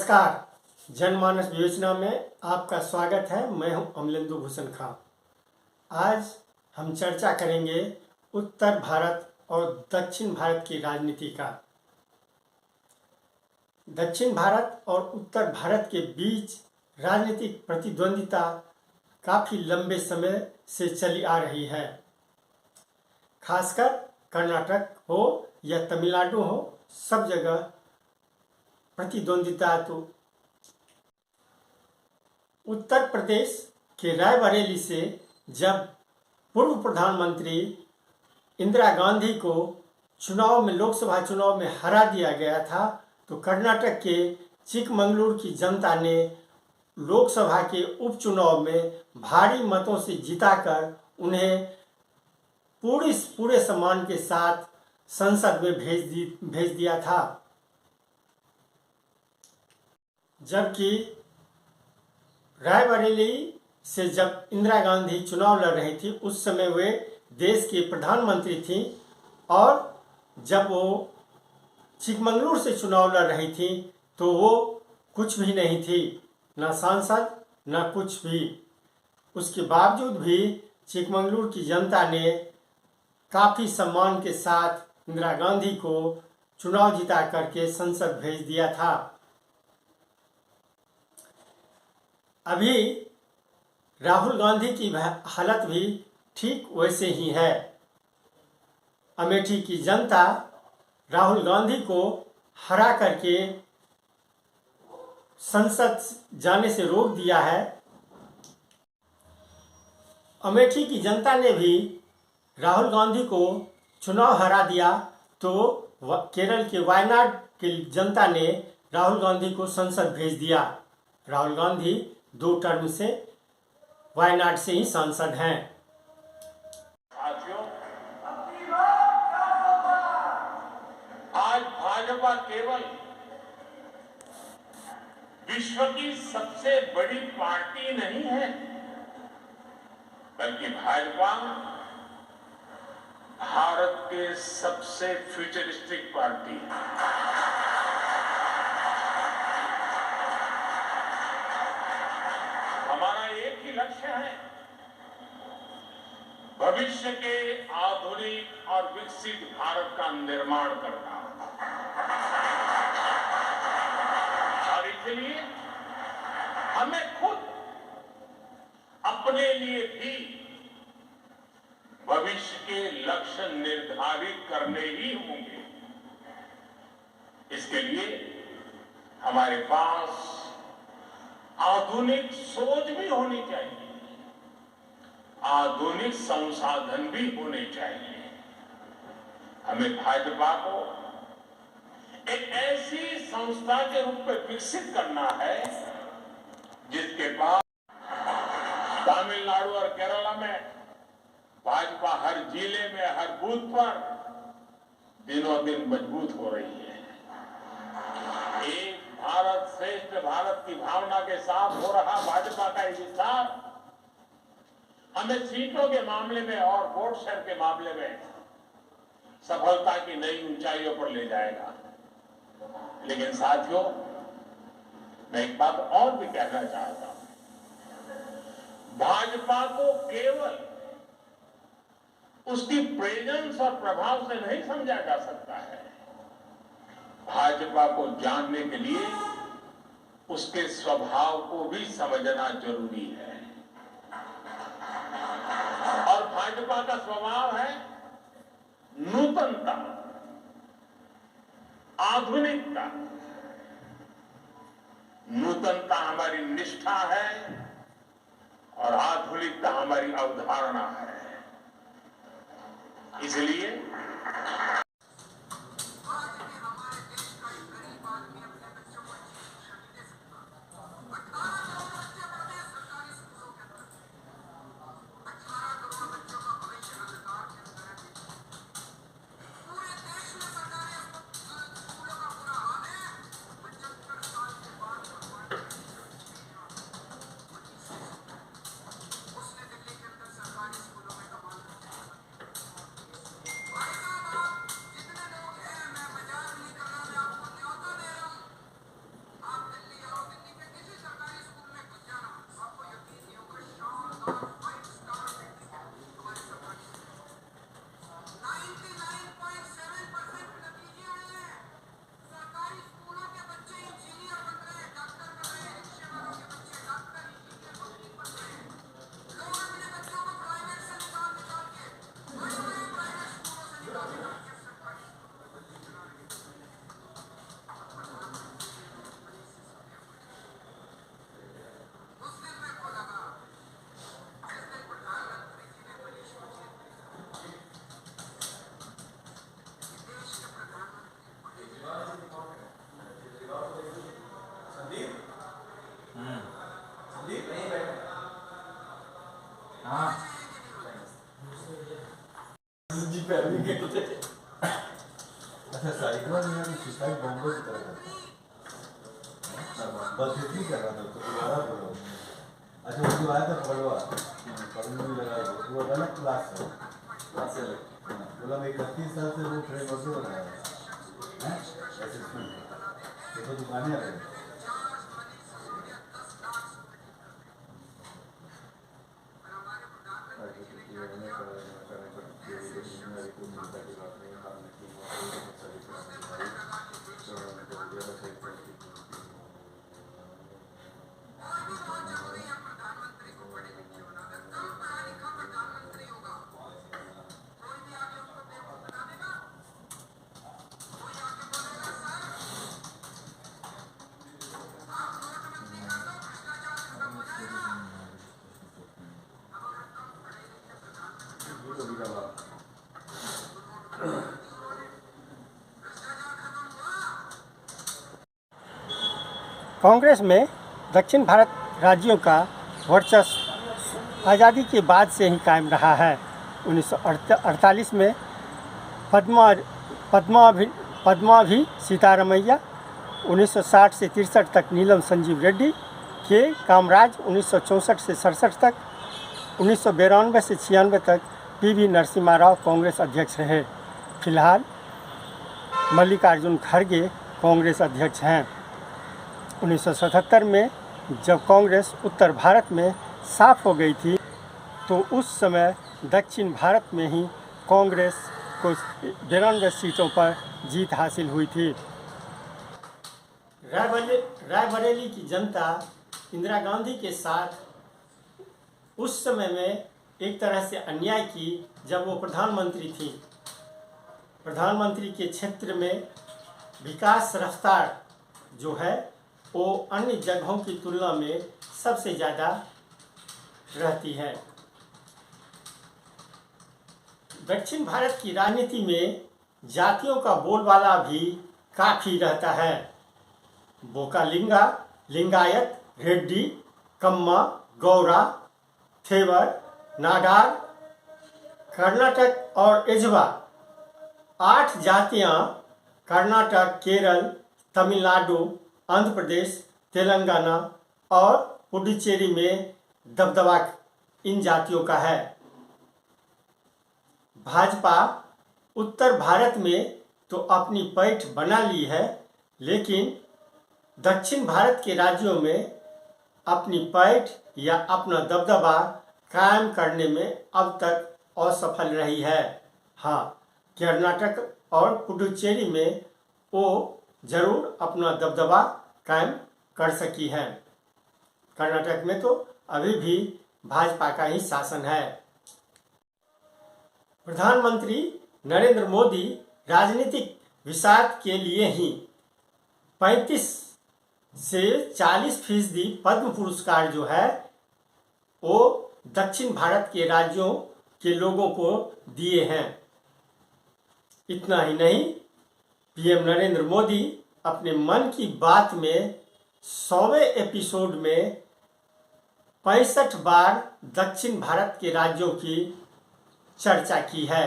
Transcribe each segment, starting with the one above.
नमस्कार। जनमानस विवेचना में आपका स्वागत है। मैं हूं अमलेंदु भूषण खां। आज हम चर्चा करेंगे उत्तर भारत और दक्षिण भारत की राजनीति का। दक्षिण भारत और उत्तर भारत के बीच राजनीतिक प्रतिद्वंदिता काफ़ी लंबे समय से चली आ रही है। खासकर कर्नाटक हो या तमिलनाडु हो, सब जगह प्रतिद्वंदिता। तो उत्तर प्रदेश के रायबरेली से जब पूर्व प्रधानमंत्री इंदिरा गांधी को लोकसभा चुनाव में हरा दिया गया था, तो कर्नाटक के चिकमंगलुरु की जनता ने लोकसभा के उपचुनाव में भारी मतों से जिताकर उन्हें पूरे सम्मान के साथ संसद में भेज दिया था। जबकि रायबरेली से जब इंदिरा गांधी चुनाव लड़ रही थी, उस समय वे देश की प्रधानमंत्री थी, और जब वो चिकमंगलुरु से चुनाव लड़ रही थी तो वो कुछ भी नहीं थी, ना सांसद ना कुछ भी। उसके बावजूद भी चिकमंगलुरु की जनता ने काफ़ी सम्मान के साथ इंदिरा गांधी को चुनाव जिता करके संसद भेज दिया था। अभी राहुल गांधी की हालत भी ठीक वैसे ही है। अमेठी की जनता राहुल गांधी को हरा करके संसद जाने से रोक दिया है। अमेठी की जनता ने भी राहुल गांधी को चुनाव हरा दिया, तो केरल के वायनाड की जनता ने राहुल गांधी को संसद भेज दिया। राहुल गांधी 2 टर्म से वायनाड से ही सांसद हैं। आज भाजपा केवल विश्व की सबसे बड़ी पार्टी नहीं है, बल्कि भाजपा भारत के सबसे फ्यूचरिस्टिक पार्टी है। हमारा एक ही लक्ष्य है, भविष्य के आधुनिक और विकसित भारत का निर्माण करना। और इसलिए हमें खुद अपने लिए भी भविष्य के लक्ष्य निर्धारित करने ही होंगे। इसके लिए हमारे पास आधुनिक सोच भी होनी चाहिए, आधुनिक संसाधन भी होने चाहिए। हमें भाजपा को एक ऐसी संस्था के रूप में विकसित करना है जिसके पास तमिलनाडु और केरला में भाजपा हर जिले में, हर बूथ पर दिनों दिन मजबूत हो रही है। एक भारत श्रेष्ठ भारत की भावना के साथ हो रहा भाजपा का विस्तार हमें सीटों के मामले में और वोट शेयर के मामले में सफलता की नई ऊंचाइयों पर ले जाएगा। लेकिन साथियों, मैं एक बात और भी कहना चाहता हूं। भाजपा को केवल उसकी प्रेजेंस और प्रभाव से नहीं समझा जा सकता है। भाजपा को जानने के लिए उसके स्वभाव को भी समझना जरूरी है। और भाजपा का स्वभाव है नूतनता, आधुनिकता। नूतनता हमारी निष्ठा है और आधुनिकता हमारी अवधारणा है। इसलिए अच्छा साइकिल में यार शिकायत बॉम्बे की तरह करता बस इतनी कर रहा था तो दोबारा बोलो। अच्छा वो जो आया था पकड़वा पकड़ने भी लगा वो अलग क्लास है बोला मैं 31 साल से वो फ्रेमवर्क बना रहा है असेसमेंट ये तो दुकानें आ रही कांग्रेस में दक्षिण भारत राज्यों का वर्चस्व आज़ादी के बाद से ही कायम रहा है। 1948 में पद्माभी सीतारमैया, 1960 से 63 तक नीलम संजीव रेड्डी के कामराज, 1964 से 67 तक, 1992 से 96 तक पीवी नरसिम्हा राव कांग्रेस अध्यक्ष रहे। फिलहाल मल्लिकार्जुन खड़गे कांग्रेस अध्यक्ष हैं। 1977 में जब कांग्रेस उत्तर भारत में साफ हो गई थी तो उस समय दक्षिण भारत में ही कांग्रेस को 92 सीटों पर जीत हासिल हुई थी। रायबरेली की जनता इंदिरा गांधी के साथ उस समय में एक तरह से अन्याय की जब वो प्रधानमंत्री थी। प्रधानमंत्री के क्षेत्र में विकास रफ्तार जो है वो अन्य जगहों की तुलना में सबसे ज़्यादा रहती है। दक्षिण भारत की राजनीति में जातियों का बोलबाला भी काफ़ी रहता है। बोकालिंगा, लिंगायत, रेड्डी, कम्मा, गौरा, थेवर, नाडार, कर्नाटक और एजवा 8 जातियां कर्नाटक, केरल, तमिलनाडु, आंध्र प्रदेश, तेलंगाना और पुडुचेरी में दबदबा इन जातियों का है। भाजपा उत्तर भारत में तो अपनी पैठ बना ली है, लेकिन दक्षिण भारत के राज्यों में अपनी पैठ या अपना दबदबा कायम करने में अब तक असफल रही है। हाँ, कर्नाटक और पुडुचेरी में वो जरूर अपना दबदबा कायम कर सकी है। कर्नाटक में तो अभी भी भाजपा का ही शासन है। प्रधानमंत्री नरेंद्र मोदी राजनीतिक विषाद के लिए ही 35 से 40% पद्म पुरस्कार जो है वो दक्षिण भारत के राज्यों के लोगों को दिए हैं। इतना ही नहीं, पीएम नरेंद्र मोदी अपने मन की बात में 100वें एपिसोड में 65 बार दक्षिण भारत के राज्यों की चर्चा की है।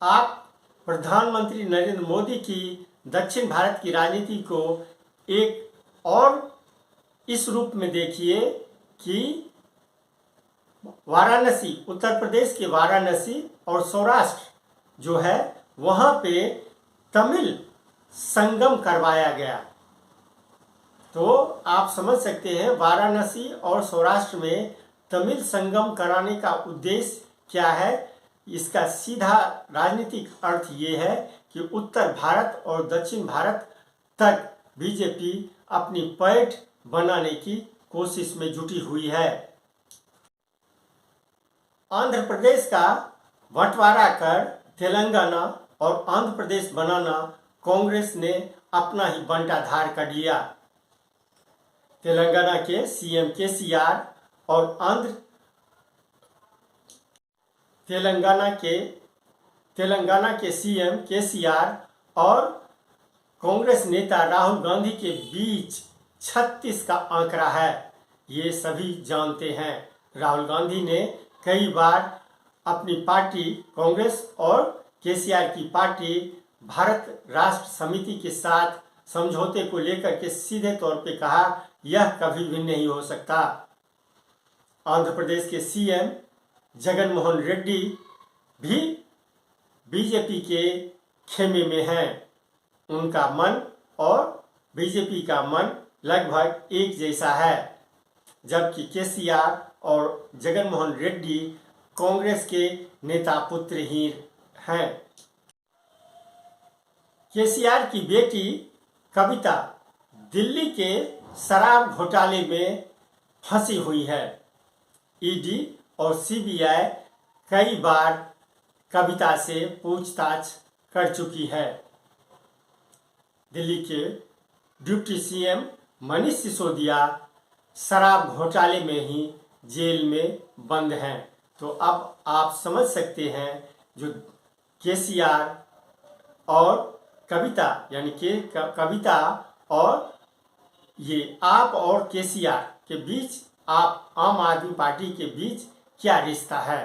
आप प्रधानमंत्री नरेंद्र मोदी की दक्षिण भारत की राजनीति को एक और इस रूप में देखिए कि वाराणसी, उत्तर प्रदेश के वाराणसी और सौराष्ट्र जो है वहाँ पे तमिल संगम करवाया गया। तो आप समझ सकते हैं वाराणसी और सौराष्ट्र में तमिल संगम कराने का उद्देश्य क्या है। इसका सीधा राजनीतिक अर्थ ये है कि उत्तर भारत और दक्षिण भारत तक बीजेपी अपनी पैठ बनाने की कोशिश में जुटी हुई है। आंध्र प्रदेश का बंटवारा कर तेलंगाना और आंध्र प्रदेश बनाना कांग्रेस ने अपना ही बंटाधार कर लिया। तेलंगाना के सीएम केसीआर और तेलंगाना के सीएम केसीआर और कांग्रेस नेता राहुल गांधी के बीच 36 का आंकड़ा है। ये सभी जानते हैं। राहुल गांधी ने कई बार अपनी पार्टी कांग्रेस और केसीआर की पार्टी भारत राष्ट्र समिति के साथ समझौते को लेकर के सीधे तौर पे कहा यह कभी भी नहीं हो सकता। आंध्र प्रदेश के सीएम जगन मोहन रेड्डी भी बीजेपी के खेमे में हैं। उनका मन और बीजेपी का मन लगभग एक जैसा है, जबकि केसीआर और जगन मोहन रेड्डी कांग्रेस के नेता पुत्र ही हैं। केसीआर की बेटी कविता दिल्ली के शराब घोटाले में फंसी हुई है। ईडी और सीबीआई कई बार कविता से पूछताछ कर चुकी है। दिल्ली के डिप्टी सीएम मनीष सिसोदिया शराब घोटाले में ही जेल में बंद हैं। तो अब आप समझ सकते हैं जो केसीआर और कविता यानी कि कविता और ये आप और केसीआर के बीच, आप आम आदमी पार्टी के बीच क्या रिश्ता है।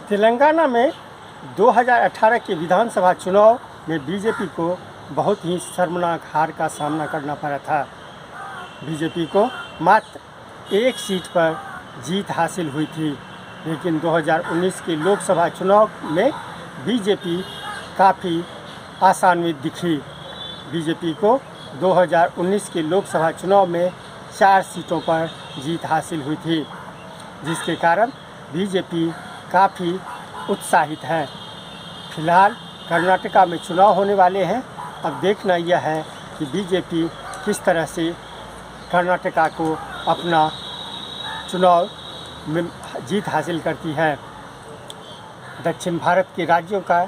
तेलंगाना में 2018 के विधानसभा चुनाव में बीजेपी को बहुत ही शर्मनाक हार का सामना करना पड़ा था। बीजेपी को मात्र एक सीट पर जीत हासिल हुई थी, लेकिन 2019 के लोकसभा चुनाव में बीजेपी काफ़ी आशान्वित दिखी। बीजेपी को 2019 के लोकसभा चुनाव में 4 सीटों पर जीत हासिल हुई थी, जिसके कारण बीजेपी काफ़ी उत्साहित है। फिलहाल कर्नाटका में चुनाव होने वाले हैं। अब देखना यह है कि बीजेपी किस तरह से कर्नाटका को अपना चुनाव में जीत हासिल करती है। दक्षिण भारत के राज्यों का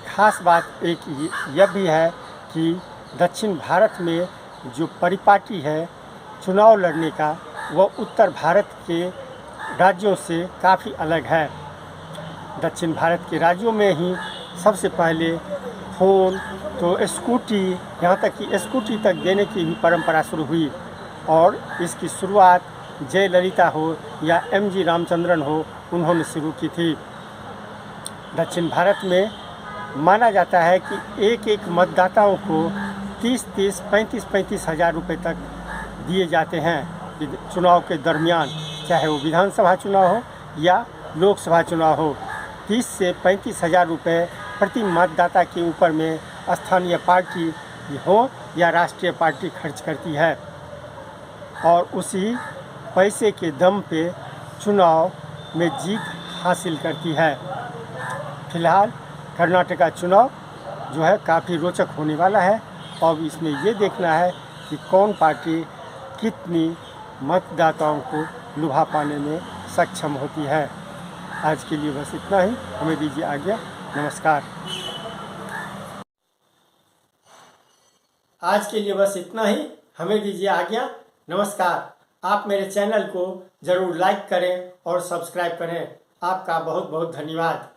खास बात एक यह भी है कि दक्षिण भारत में जो परिपाटी है चुनाव लड़ने का, वह उत्तर भारत के राज्यों से काफ़ी अलग है। दक्षिण भारत के राज्यों में ही सबसे पहले फ़ोन तो स्कूटी, यहाँ तक कि स्कूटी तक देने की भी परंपरा शुरू हुई और इसकी शुरुआत जयललिता हो या MG रामचंद्रन हो, उन्होंने शुरू की थी। दक्षिण भारत में माना जाता है कि एक एक मतदाताओं को 30-30, 35-35 हज़ार रुपये तक दिए जाते हैं चुनाव के दरमियान, चाहे वो विधानसभा चुनाव हो या लोकसभा चुनाव हो। 30 से 35 हज़ार रुपये प्रति मतदाता के ऊपर में स्थानीय पार्टी हो या राष्ट्रीय पार्टी खर्च करती है और उसी पैसे के दम पे चुनाव में जीत हासिल करती है। फिलहाल कर्नाटका चुनाव जो है काफ़ी रोचक होने वाला है और इसमें ये देखना है कि कौन पार्टी कितनी मतदाताओं को लुभा पाने में सक्षम होती है। आज के लिए बस इतना ही, हमें दीजिए आज्ञा। नमस्कार। आज के लिए बस इतना ही, हमें दीजिए आज्ञा। नमस्कार। आप मेरे चैनल को ज़रूर लाइक करें और सब्सक्राइब करें। आपका बहुत बहुत धन्यवाद।